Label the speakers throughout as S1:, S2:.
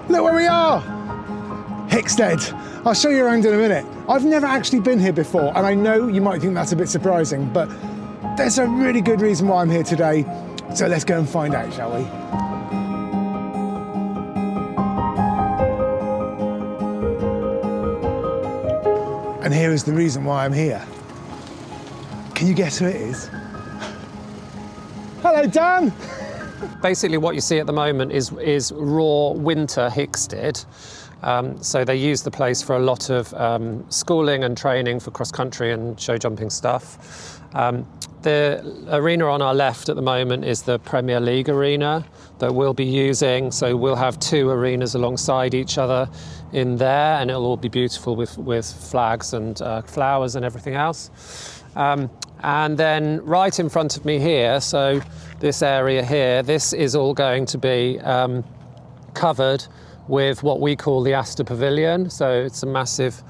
S1: Look where we are! Hickstead. I'll show you around in a minute. I've never actually been here before, and I know you might think that's a bit surprising, but there's a really good reason why I'm here today. So let's go and find out, shall we? And here is the reason why I'm here. Can you guess who it is? Hello, Dan!
S2: Basically what you see at the moment is raw winter Hickstead. So they use the place for a lot of schooling and training for cross-country and show jumping stuff. The arena on our left at the moment is the Premier League arena that we'll be using. So we'll have two arenas alongside each other in there, and it'll all be beautiful with flags and flowers and everything else. And then right in front of me here, so this area here, this is all going to be covered with what we call the Aster Pavilion. So it's a massive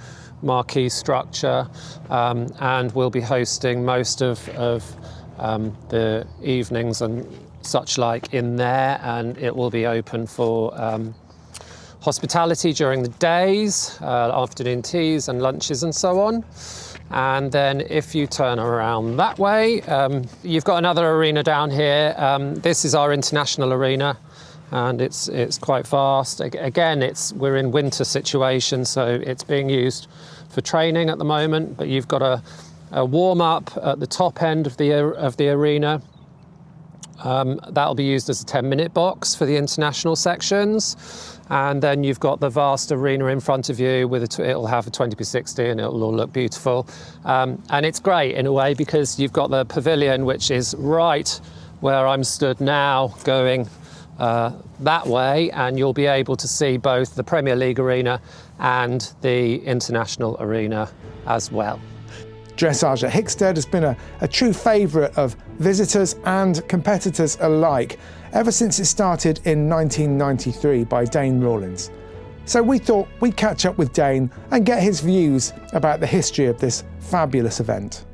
S2: marquee structure, and we'll be hosting most of the evenings and such like in there, and it will be open for hospitality during the days, afternoon teas and lunches and so on. And then if you turn around that way, you've got another arena down here. This is our international arena, and it's quite vast. Again, we're in winter situation, so it's being used for training at the moment, but you've got a warm-up at the top end of the arena. That'll be used as a 10-minute box for the international sections. And then you've got the vast arena in front of you it'll have a 20x60 and it'll all look beautiful. And it's great in a way because you've got the pavilion, which is right where I'm stood now going that way, and you'll be able to see both the Premier League arena and the international arena as well.
S1: Dressage at Hickstead has been a true favourite of visitors and competitors alike ever since it started in 1993 by Dane Rawlins. So we thought we'd catch up with Dane and get his views about the history of this fabulous event.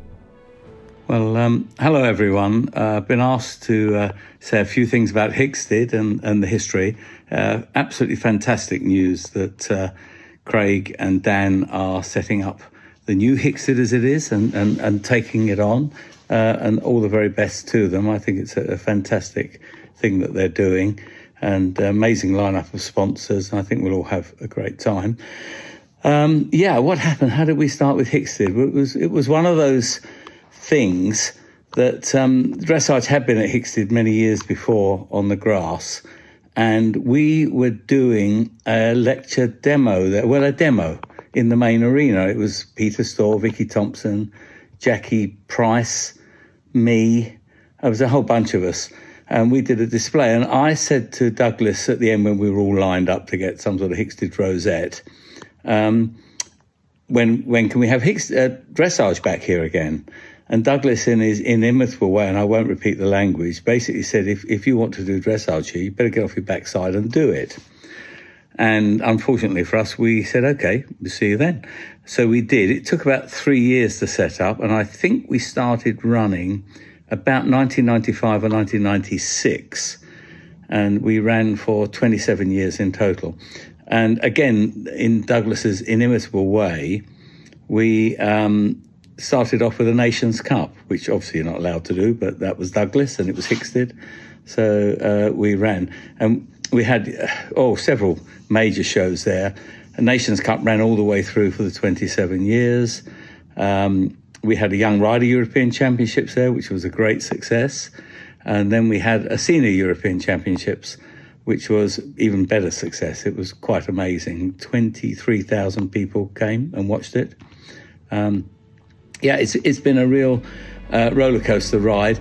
S3: Well, hello everyone. I've been asked to say a few things about Hickstead and the history. Absolutely fantastic news that Craig and Dan are setting up the new Hickstead as it is and taking it on, and all the very best to them. I think it's a fantastic thing that they're doing, and amazing lineup of sponsors, and I think we'll all have a great time. What happened? How did we start with Hickstead? It was one of those things that Dressage had been at Hickstead many years before on the grass, and we were doing a lecture demo there, well, a demo in the main arena. It was Peter Storr, Vicky Thompson, Jackie Price, me. There was a whole bunch of us, and we did a display. And I said to Douglas at the end, when we were all lined up to get some sort of Hickstead rosette, when can we have Dressage back here again? And Douglas, in his inimitable way, and I won't repeat the language, basically said, if you want to do Dressage here, you better get off your backside and do it. And unfortunately for us, we said, OK, we'll see you then. So we did. It took about 3 years to set up, and I think we started running about 1995 or 1996, and we ran for 27 years in total. And again, in Douglas's inimitable way, we started off with a Nations Cup, which obviously you're not allowed to do, but that was Douglas and it was Hickstead. So we ran, and we had several major shows there. A Nations Cup ran all the way through for the 27 years. We had a Young Rider European Championships there, which was a great success. And then we had a Senior European Championships, which was even better success. It was quite amazing. 23,000 people came and watched it. It's been a real roller coaster ride.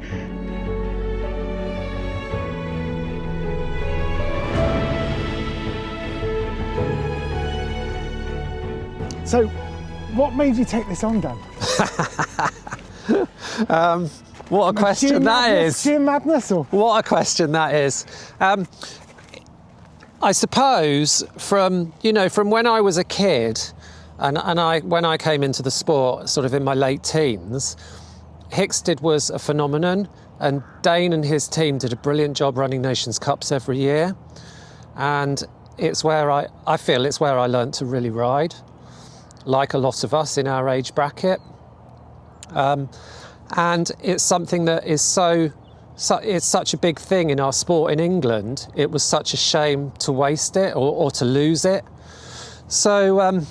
S1: So, what made you take this on, Dan?
S2: What a question that is.
S1: Sheer madness, or?
S2: What a question that is. I suppose from when I was a kid, and when I came into the sport sort of in my late teens, Hickstead was a phenomenon, and Dane and his team did a brilliant job running Nations Cups every year. And it's where I feel it's where I learnt to really ride, like a lot of us in our age bracket. And it's something that is it's such a big thing in our sport in England. It was such a shame to waste it or to lose it. So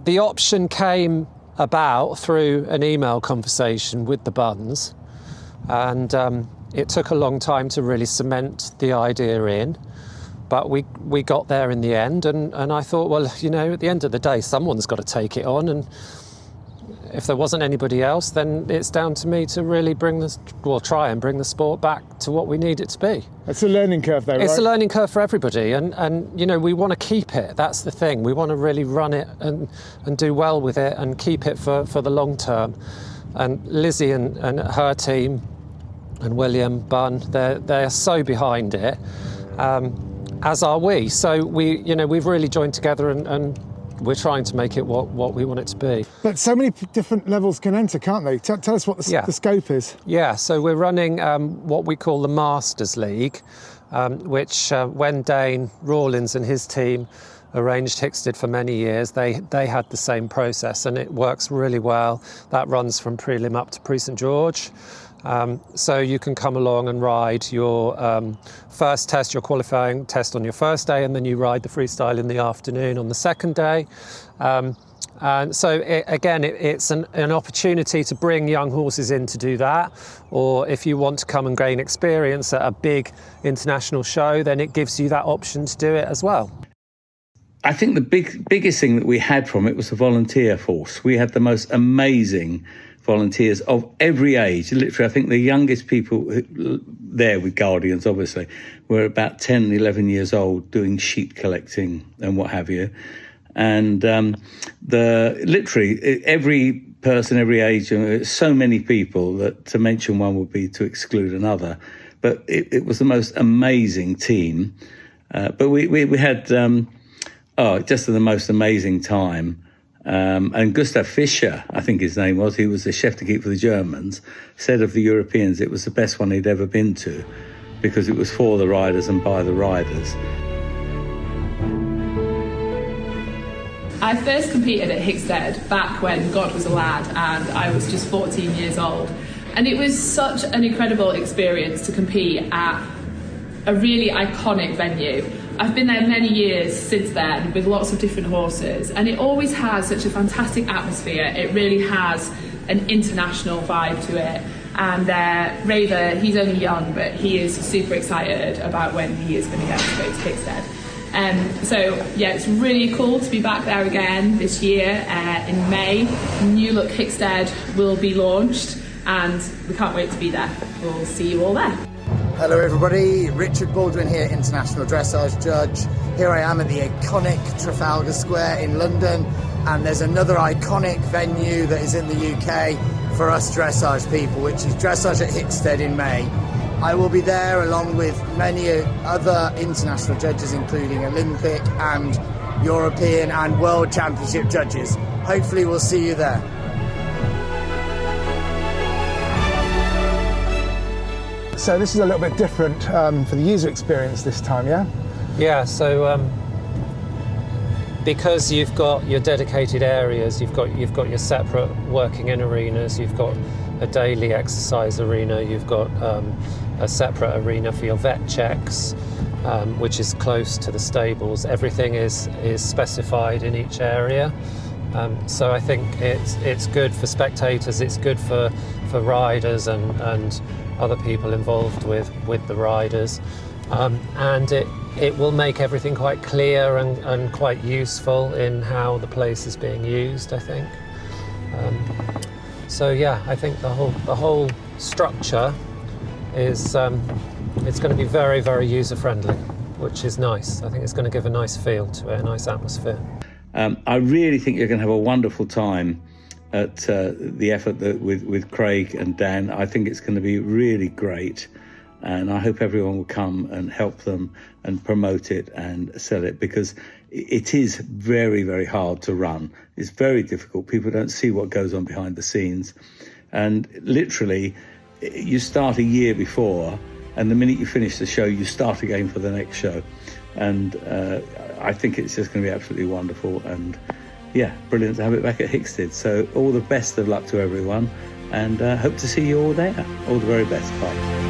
S2: the option came about through an email conversation with the Buns, and it took a long time to really cement the idea in, but we got there in the end, and I thought, well, you know, at the end of the day, someone's got to take it on, and if there wasn't anybody else, then it's down to me to really try and bring the sport back to what we need it to be.
S1: It's a learning curve though, right?
S2: It's a learning curve for everybody, and you know, we want to keep it. That's the thing. We want to really run it and do well with it and keep it for the long term. And Lizzie and her team and William Bunn, they're so behind it, as are we. So we've really joined together and we're trying to make it what we want it to be.
S1: But so many different levels can enter, can't they? Tell us what the scope is.
S2: Yeah, so we're running what we call the Masters League, which when Dane Rawlins and his team arranged Hickstead for many years, they had the same process, and it works really well. That runs from prelim up to Prix St George. So you can come along and ride your first test, your qualifying test on your first day, and then you ride the freestyle in the afternoon on the second day. And so it's an opportunity to bring young horses in to do that, or if you want to come and gain experience at a big international show, then it gives you that option to do it as well.
S3: I think the biggest thing that we had from it was the volunteer force. We had the most amazing volunteers of every age. Literally, I think the youngest people there with Guardians, obviously, were about 10, 11 years old doing sheep collecting and what have you. And literally every person, every age, so many people that to mention one would be to exclude another. But it was the most amazing team. But we had just the most amazing time. And Gustav Fischer, I think his name was, he was the chef de keep for the Germans, said of the Europeans it was the best one he'd ever been to because it was for the riders and by the riders.
S4: I first competed at Hickstead back when God was a lad and I was just 14 years old. And it was such an incredible experience to compete at a really iconic venue. I've been there many years since then with lots of different horses, and it always has such a fantastic atmosphere. It really has an international vibe to it. And Raver, he's only young, but he is super excited about when he is going to get to go to Hickstead. It's really cool to be back there again this year in May. New Look Hickstead will be launched, and we can't wait to be there. We'll see you all there.
S5: Hello everybody, Richard Baldwin here, International Dressage Judge. Here I am at the iconic Trafalgar Square in London, and there's another iconic venue that is in the UK for us dressage people, which is Dressage at Hickstead in May. I will be there along with many other international judges, including Olympic and European and World Championship judges. Hopefully we'll see you there.
S1: So this is a little bit different for the user experience this time, yeah?
S2: Yeah, so because you've got your dedicated areas, you've got your separate working in arenas, you've got a daily exercise arena, you've got a separate arena for your vet checks, which is close to the stables. Everything is specified in each area. So I think it's good for spectators, it's good for riders and other people involved with the riders, and it will make everything quite clear and quite useful in how the place is being used, I think. I think the whole structure is it's going to be very, very user friendly, which is nice. I think it's going to give a nice feel to it, a nice atmosphere.
S3: I really think you're going to have a wonderful time at the effort with Craig and Dan. I think it's going to be really great, and I hope everyone will come and help them and promote it and sell it, because it is very, very hard to run. It's very difficult. People don't see what goes on behind the scenes, and literally you start a year before, and the minute you finish the show you start again for the next show. And I think it's just going to be absolutely wonderful, and yeah, brilliant to have it back at Hickstead. So all the best of luck to everyone, and hope to see you all there. All the very best. Bye.